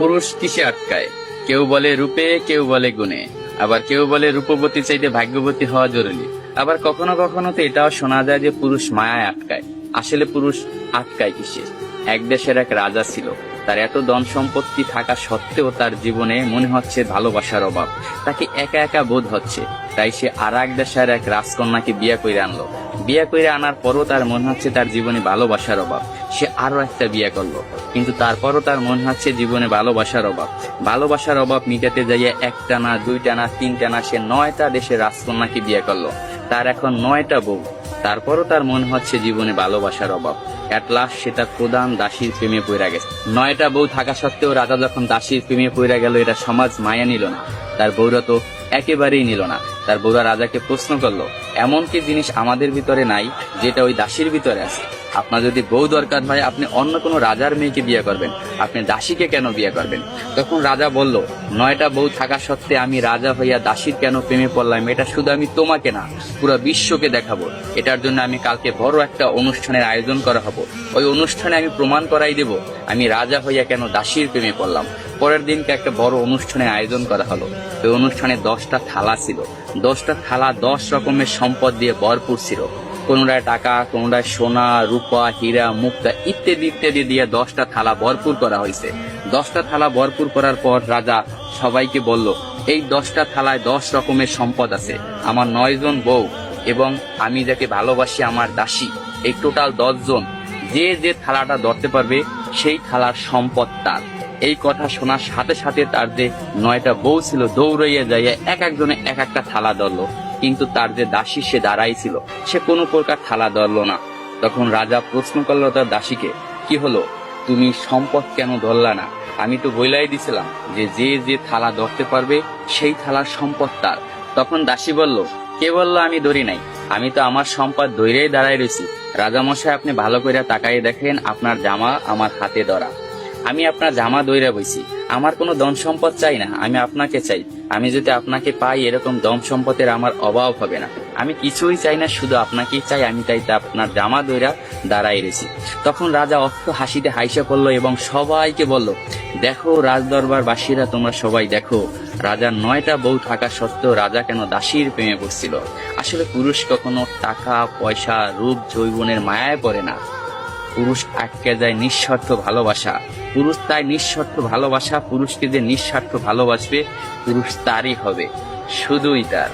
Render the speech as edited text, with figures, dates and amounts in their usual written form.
পুরুষ কিসে আটকায়? কেউ বলে রূপে, কেউ বলে গুণে, আবার কেউ বলে রূপবতী চাইতে ভাগ্যবতী হওয়া জরুরি। আবার কখনো কখনো তো এটাও শোনা যায় যে পুরুষ মায়ায় আটকায়। আসলে পুরুষ আটকায় কিসে? এক দেশের এক রাজা ছিল। তার এত ধন সম্পত্তি থাকা সত্ত্বেও তার জীবনে মনে হচ্ছে ভালোবাসার অভাব। তাকে একা একা বোধ হচ্ছে। তাই সে আর এক দেশের এক রাজকন্যাকে বিয়ে করে আনলো। বিয়ে করে আনার পরও তার মনে হচ্ছে তার জীবনে ভালোবাসার অভাব। সে আরো একটা বিয়ে করলো, কিন্তু তারপরও তার মনে হচ্ছে জীবনে ভালোবাসার অভাব। ভালোবাসার অভাব মিটাতে যাইয়া একটা না, দুইটা না, তিনটা না, সে 9টা দেশের রাজকন্যাকে বিয়ে করলো। তার এখন 9টা বউ। তারপরও তার মনে হচ্ছে জীবনে ভালোবাসার অভাব। এট লাস্ট সে তার প্রধান দাসীর প্রেমে পড়ে গেছে। 9টা বউ থাকা সত্ত্বেও রাজা যখন দাসীর প্রেমে পড়ে গেল, এটা সমাজ মায়া নিল না। তার বউরা তো একেবারেই নিল না। তার বউরা রাজাকে প্রশ্ন করলো, এমন কি জিনিস আমাদের ভিতরে নাই যেটা ওই দাসীর ভিতরে আছে? আপনার যদি বউ দরকার হয়, আপনি অন্য কোনো রাজার মেয়েকে বিয়ে করবেন, আপনি দাসীকে কেন বিয়ে করবেন? তখন রাজা বলল, 9টা বউ থাকা সত্ত্বে আমি রাজা হইয়া দাসীর কেন প্রেমে পড়লাম, এটা শুধু আমি তোমাকে না, পুরো বিশ্বকে দেখাবো। এটার জন্য আমি কালকে বড় একটা অনুষ্ঠানের আয়োজন করা হবো। ওই অনুষ্ঠানে আমি প্রমাণ করাই দেব আমি রাজা হইয়া কেন দাসীর প্রেমে পড়লাম। পরের দিনকে একটা বড় অনুষ্ঠানের আয়োজন করা হলো। ওই অনুষ্ঠানে 10টা থালা ছিল। 10টা থালা 10 রকমের সম্পদ দিয়ে ভরপুর ছিল। কোনটায় টাকা, কোনটায় সোনা, রূপা, হীরা, মুক্তা ইত্যাদি ইত্যাদি দিয়ে 10টা থালা ভরপুর করা হয়েছে। 10টা থালা ভরপুর করার পর রাজা সবাইকে বলল, এই 10টা থালায় 10 রকমের সম্পদ আছে। আমার 9 জন বউ এবং আমি যাকে ভালোবাসি আমার দাসী, এই টোটাল 10 জন, যে যে থালাটা ধরতে পারবে সেই থালার সম্পদ তার। এই কথা শোনার সাথে সাথে তার যে 9টা বউ ছিল দৌড়াইয়া যাইয়া এক একজনে এক একটা থালা ধরলো, কিন্তু তার যে দাসী সে দাঁড়াই ছিল, সে কোনো প্রকার থালা ধরলো না। তখন রাজা প্রশ্ন করলো তার দাসীকে, কি হলো, তুমি সম্পদ কেন ধরলা না? আমি তো বইলাই দিছিলাম যে যে যে থালা ধরতে পারবে সেই থালার সম্পদ তার। তখন দাসী বলল, কে বললো আমি ধরি নাই? আমি তো আমার সম্পদ ধরেই দাঁড়াই রয়েছি। রাজামশাই, আপনি ভালো করে তাকাইয়ে দেখেন, আপনার জামা আমার হাতে ধরা। আমি আপনার জামা দইরা বইছি। আমার কোনো ধন সম্পদ চাই না, আমি আপনাকে চাই। আমি যদি আপনাকে পাই, এরকম ধন সম্পদের আমার অভাব হবে না। আমি কিছুই চাই না, শুধু আপনাকেই চাই। আমি তাই আপনার জামা দইরা দাঁড়াই রয়েছি। তখন রাজা অর্থ হাসিতে হাইসা পড়ল এবং সবাইকে বলল, দেখো রাজদরবার বাসীরা, তোমরা সবাই দেখো, রাজার 9টা বউ থাকা সত্ত্বেও রাজা কেন দাসীর প্রেমে পড়ছিল। আসলে পুরুষ কখনো টাকা, পয়সা, রূপ, যৌবনের মায়ায় পড়ে না। পুরুষ আটকে যায় নিঃস্বার্থ ভালোবাসা। পুরুষ তাই নিঃস্বার্থ ভালোবাসা। পুরুষকে যে নিঃস্বার্থ ভালোবাসবে, পুরুষ তারই হবে, শুধুই তার।